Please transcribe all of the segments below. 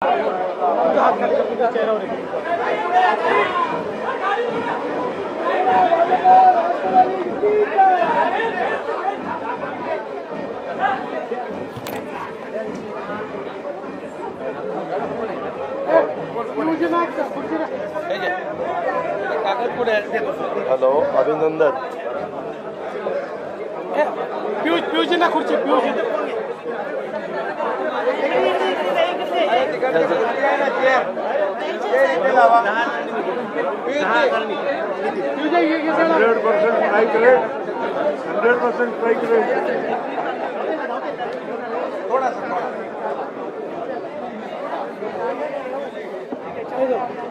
Hello, अभिनंदन. पियूजी ना खुर्ची पियूजी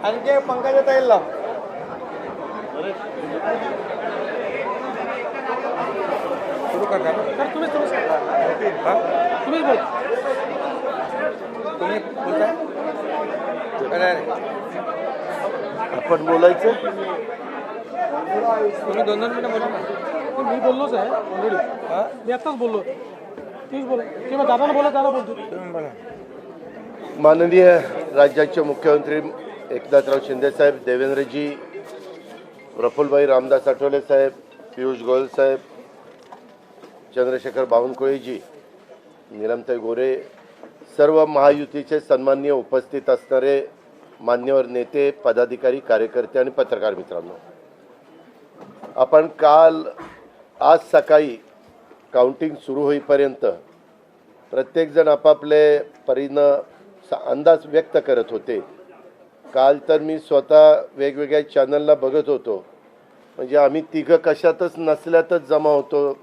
आणखी पंकजा ताईला लाव. सुरू करता सर तुम्ही बोलताय. आपण बोलायचं. तुम्ही 2-2 मिनिटं बोला ना. मी बोललोच आहे ऑलरेडी. मी आत्ताच बोललो. तुम्हीच बोला किंवा दादाला बोला, दादा बोलतो. तुम्ही बोला. माननीय राज्याचे मुख्यमंत्री एकनाथराव शिंदे साहेब, देवेंद्रजी, प्रफुल्लभाई रामदास आठवले साहेब, पियुष गोयल साहेब, चंद्रशेखर बावनकुळेजी, नीलमताई गोरे, सर्व महायुतीचे सन्माननीय उपस्थित असणारे मान्यवर नेते, पदाधिकारी, कार्यकर्ते आणि पत्रकार मित्रांनो, आपण आज सकाळी काउंटिंग सुरू होईपर्यंत प्रत्येकजण आपापले परीनं अंदाज व्यक्त करत होते. काल तर मी स्वतः वेगवेगळ्या चॅनलला बघत होतो, म्हणजे आम्ही तिघं कशातच नसल्यातच जमा होतो.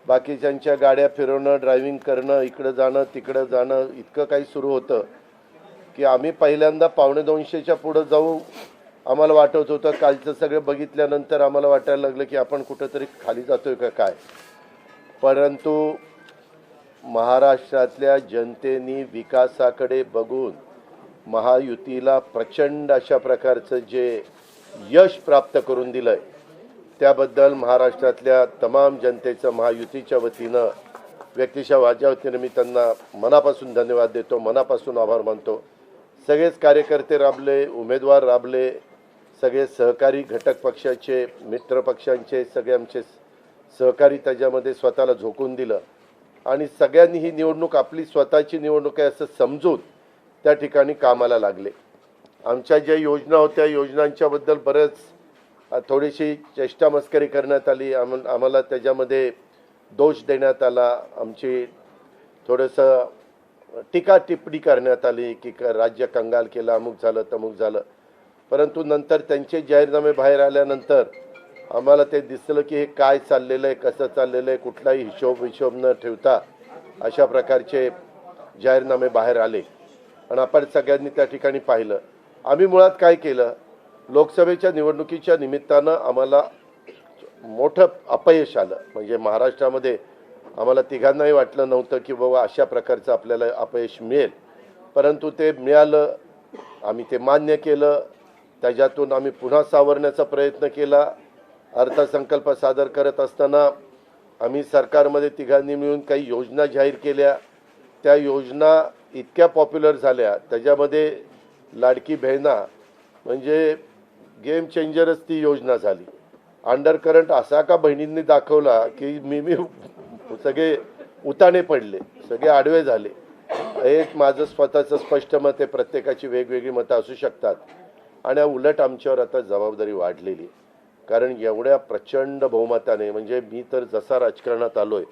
बाकीच्यांच्या गाड्या फिरवणं, ड्रायव्हिंग करणं, इकडं जाणं तिकडं जाणं, इतकं काही सुरू होतं की आम्ही पहिल्यांदा 250च्या पुढं जाऊ आम्हाला वाटत होतं. कालचं सगळं बघितल्यानंतर आम्हाला वाटायला लागलं की आपण कुठंतरी खाली जातोय का काय. परंतु महाराष्ट्रातल्या जनतेने विकासाकडे बघून महायुतीला प्रचंड अशा प्रकारचं जे यश प्राप्त करून दिलंय, त्याबद्दल महाराष्ट्रातल्या तमाम जनतेचं महायुतीच्या वतीनं, व्यक्तिशः माझ्या वतीनं मी त्यांना मनापासून धन्यवाद देतो, मनापासून आभार मानतो. सगळेच कार्यकर्ते राबले, उमेदवार राबले, सगळे सहकारी घटक पक्षाचे, मित्र पक्षांचे सगळे आमचे सहकारी त्याच्यामध्ये स्वतःला झोकून दिलं आणि सगळ्यांनी ही निवडणूक आपली स्वतःची निवडणूक आहे असं समजून त्या ठिकाणी कामाला लागले. आमच्या ज्या योजना होत्या, योजनांच्याबद्दल बरंच थोडीशी चेष्टा मस्करी करण्यात आली, आम्हाला त्याच्यामध्ये दोष देण्यात आला, आमची थोडंसं टीका टिप्पणी करण्यात आली की राज्य कंगाल केलं, अमुक झालं तमुक झालं. परंतु नंतर त्यांचे जाहीरनामे बाहेर आल्यानंतर आम्हाला ते दिसलं की हे काय चाललेलं आहे, कसं चाललेलं आहे, कुठलाही हिशोब न ठेवता अशा प्रकारचे जाहीरनामे बाहेर आले आणि आपण सगळ्यांनी त्या ठिकाणी पाहिलं. आम्ही मुळात काय केलं, लोकसभेच्या निवडणुकीच्या निमित्तानं आम्हाला मोठं अपयश आलं. म्हणजे महाराष्ट्रामध्ये आम्हाला तिघांनाही वाटलं नव्हतं की बाबा अशा प्रकारचं आपल्याला अपयश मिळेल, परंतु ते मिळालं. आम्ही ते मान्य केलं, त्याच्यातून आम्ही पुन्हा सावरण्याचा प्रयत्न केला. अर्थसंकल्प सादर करत असताना आम्ही सरकारमध्ये तिघांनी मिळून काही योजना जाहीर केल्या. त्या योजना इतक्या पॉप्युलर झाल्या, त्याच्यामध्ये लाडकी बहिणा म्हणजे गेम चेंजरच ती योजना झाली. अंडर करंट असा का बहिणींनी दाखवला की मी सगळे उताने पडले, सगळे आडवे झाले. एक माझं स्वतःचं स्पष्ट मत आहे, प्रत्येकाची वेगवेगळी मतं असू शकतात आणि उलट आमच्यावर आता जबाबदारी वाढलेली. कारण एवढ्या प्रचंड बहुमताने, म्हणजे मी तर जसा राजकारणात आलोय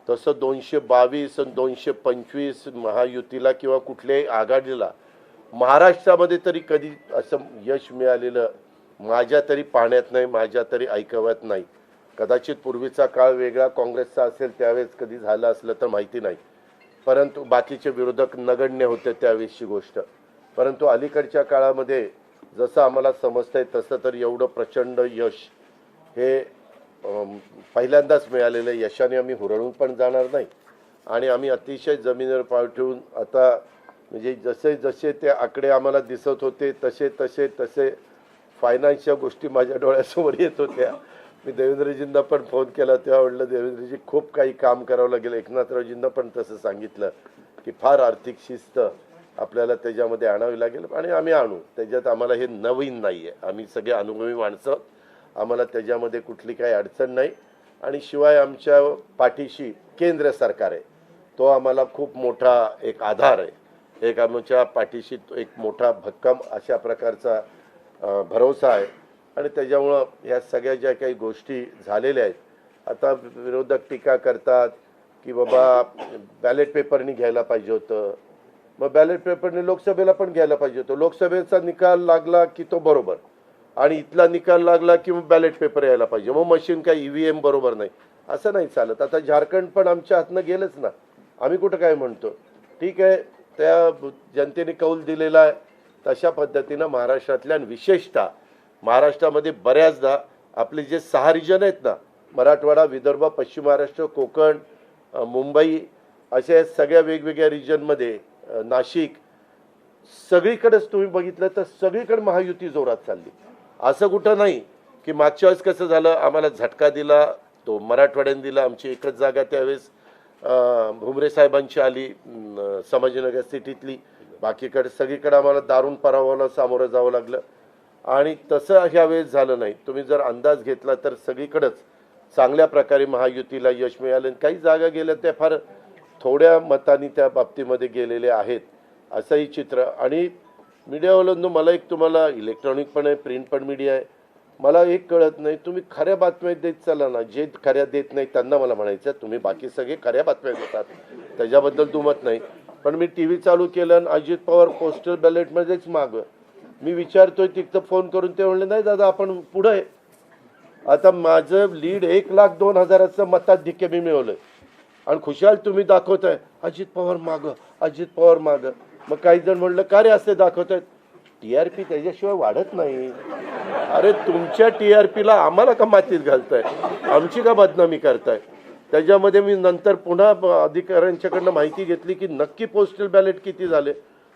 तसं 222 आणि 225 महायुतीला किंवा कुठल्याही आघाडीला महाराष्ट्रामध्ये तरी कधी असं यश मिळालेलं माझ्या तरी पाहण्यात नाही, माझ्या तरी ऐकवत नाही. कदाचित पूर्वीचा काळ वेगळा काँग्रेसचा असेल, त्यावेळेस कधी झालं असलं तर माहिती नाही, परंतु बाकीचे विरोधक नगण्य होते त्यावेळेसची गोष्ट. परंतु अलीकडच्या काळामध्ये जसं आम्हाला समजतंय तसं तर एवढं प्रचंड यश हे पहिल्यांदाच मिळालेलं यशाने आम्ही हुरळून पण जाणार नाही आणि आम्ही अतिशय जमिनीवर पाय ठेवून आता म्हणजे जसे जसे ते आकडे आम्हाला दिसत होते तसे तसे तसे फायनान्सच्या गोष्टी माझ्या डोळ्यासमोर येत होत्या. मी देवेंद्रजींना पण फोन केला तेव्हा म्हटलं देवेंद्रजी खूप काही काम करावं लागेल. एकनाथरावजींना पण तसं सांगितलं की फार आर्थिक शिस्त आपल्याला त्याच्यामध्ये आणावी लागेल आणि आम्ही आणू. त्याच्यात आम्हाला हे नवीन नाही आहे, आम्ही सगळे अनुभवी माणसं आहोत. आम्हाला त्याच्यामध्ये कुठली काही अडचण नाही. आणि शिवाय आमच्या पाठीशी केंद्र सरकार आहे, तो आम्हाला खूप मोठा एक आधार आहे. एक आमच्या पाठीशी एक मोठा भक्कम अशा प्रकारचा भरोसा आहे. आणि त्याच्यामुळं ह्या सगळ्या ज्या काही गोष्टी झालेल्या आहेत, आता विरोधक टीका करतात की बाबा बॅलेट पेपरनी घ्यायला पाहिजे होतं. मग बॅलेट पेपरने लोकसभेला पण घ्यायला पाहिजे होतं. लोकसभेचा निकाल लागला की तो बरोबर, आणि इथला निकाल लागला की मग बॅलेट पेपर यायला पाहिजे. मग मशीन काय EVM बरोबर नाही, असं नाही चालत. आता झारखंड पण आमच्या हातनं गेलंच ना, आम्ही कुठं काय म्हणतो. ठीक आहे, त्या जनतेने कौल दिलेला आहे. तशा पद्धतीनं महाराष्ट्रातल्या आणि विशेषतः महाराष्ट्रामध्ये बऱ्याचदा आपले जे 6 रिजन आहेत ना, मराठवाडा, विदर्भ, पश्चिम महाराष्ट्र, कोकण, मुंबई, अशा सगळ्या वेगवेगळ्या रिजनमध्ये, नाशिक, सगळीकडेच तुम्ही बघितलं तर सगळीकडे महायुती जोरात चालली. असं कुठं नाही की मागच्या वेळेस कसं झालं, आम्हाला झटका दिला तो मराठवाड्याने दिला. आमची एकच जागा त्यावेळेस भुमरे साहेबांची आली संभाजीनगर सिटीतली. बाकीकडे सगळीकडे आम्हाला दारुण पराभवाला सामोरं जावं लागलं. आणि तसं ह्यावेळेस झालं नाही. तुम्ही जर अंदाज घेतला तर सगळीकडेच चांगल्या प्रकारे महायुतीला यश मिळालं. काही जागा गेल्या त्या फार थोड्या मतांनी त्या बाबतीमध्ये गेलेले आहेत, असंही चित्र. आणि मीडियावाल्यांनो, मला एक तुम्हाला इलेक्ट्रॉनिक पण आहे, प्रिंट पण मीडिया आहे, मला एक कळत नाही, तुम्ही खऱ्या बातम्या देत चला ना. जे खऱ्या देत नाही त्यांना मला म्हणायचं, तुम्ही बाकी सगळे खऱ्या बातम्या देतात, त्याच्याबद्दल दुमत नाही. पण मी TV चालू केलं आणि अजित पवार पोस्टल बॅलेटमध्येच मागं. मी विचारतोय तिथं फोन करून, ते म्हणले नाही दादा आपण पुढं आहे. आता माझं लीड 1,02,000 मताधिक्य मी मिळवलंय आणि खुशाल तुम्ही दाखवताय अजित पवार मागं, अजित पवार मागं. मग काही जण म्हणलं का रे असे दाखवतायत, TRP त्याच्याशिवाय वाढत नाही. अरे तुमच्या TRPला आम्हाला का मातीत घालताय, आमची का बदनामी करताय. त्याच्यामध्ये मी नंतर पुन्हा अधिकाऱ्यांच्याकडनं माहिती घेतली की नक्की पोस्टल बॅलेट किती झाले.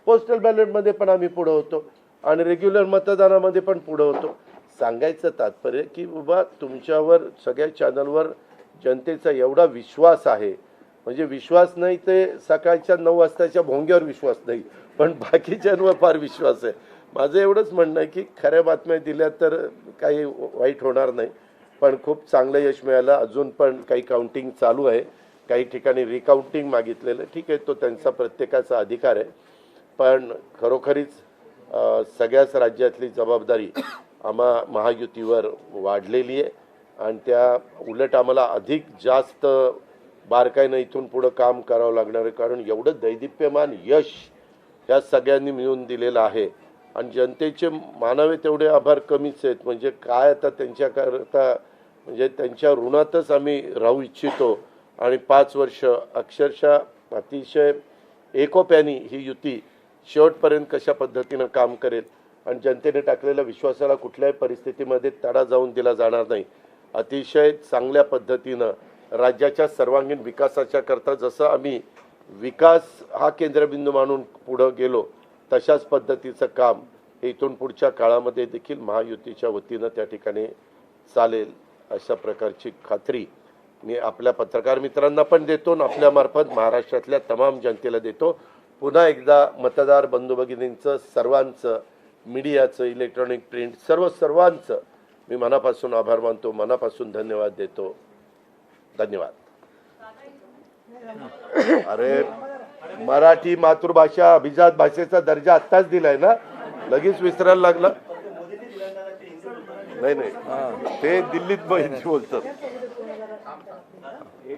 पोस्टल बॅलेटमध्ये पण आम्ही पुढं होतो आणि रेग्युलर मतदानामध्ये पण पुढं होतो. सांगायचं तात्पर्य की बाबा तुमच्यावर सगळ्या चॅनलवर जनतेचा एवढा विश्वास आहे, म्हणजे विश्वास नाही ते सकाळच्या 9 वाजताच्या भोंग्यावर विश्वास नाही, पण बाकीच्यांवर फार विश्वास आहे. माझं एवढंच म्हणणं आहे की खऱ्या बातम्या दिल्या तर काही वाईट होणार नाही. पण खूप चांगलं यश मिळालं. अजून पण काही काउंटिंग चालू आहे, काही ठिकाणी रिकाउंटिंग मागितलेलं. ठीक आहे, तो त्यांचा प्रत्येकाचा अधिकार आहे. पण खरोखरीच सगळ्याच राज्यातली जबाबदारी महायुतीवर वाढलेली आहे आणि त्या उलट आम्हाला अधिक जास्त बारकाईनं इथून पुढं काम करावं लागणार आहे. कारण एवढं दैदिप्यमान यश ह्या सगळ्यांनी मिळवून दिलेलं आहे आणि जनतेचे मानावे तेवढे आभार कमीच आहेत. म्हणजे काय आता त्यांच्याकरता, म्हणजे त्यांच्या ऋणातच आम्ही राहू इच्छितो. आणि 5 वर्ष अक्षरशः अतिशय एकोप्याने ही युती शेवटपर्यंत कशा पद्धतीनं काम करेल आणि जनतेने टाकलेल्या विश्वासाला कुठल्याही परिस्थितीमध्ये तडा जाऊन दिला जाणार नाही. अतिशय चांगल्या पद्धतीनं राज्याच्या सर्वांगीण विकासाच्या करता जसं आम्ही विकास हा केंद्रबिंदू मानून पुढं गेलो, तशाच पद्धतीचं काम हे इथून पुढच्या काळामध्ये देखील महायुतीच्या वतीनं त्या ठिकाणी चालेल, अशा प्रकारची खात्री मी आपल्या पत्रकार मित्रांना पण देतो आणि आपल्यामार्फत महाराष्ट्रातल्या तमाम जनतेला देतो. पुन्हा एकदा मतदार बंधू भगिनींचं, सर्वांचं, मीडियाचं, इलेक्ट्रॉनिक, प्रिंट, सर्वांचं मी मनापासून आभार मानतो, मनापासून धन्यवाद देतो. धन्यवाद. अरे मराठी मातृभाषा अभिजात भाषेचा दर्जा आत्ताच दिलाय ना, लगेच विसरायला लागला. नाही ते दिल्लीत बोलतात.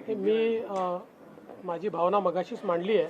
मी माझी भावना मगाशीच मांडली आहे.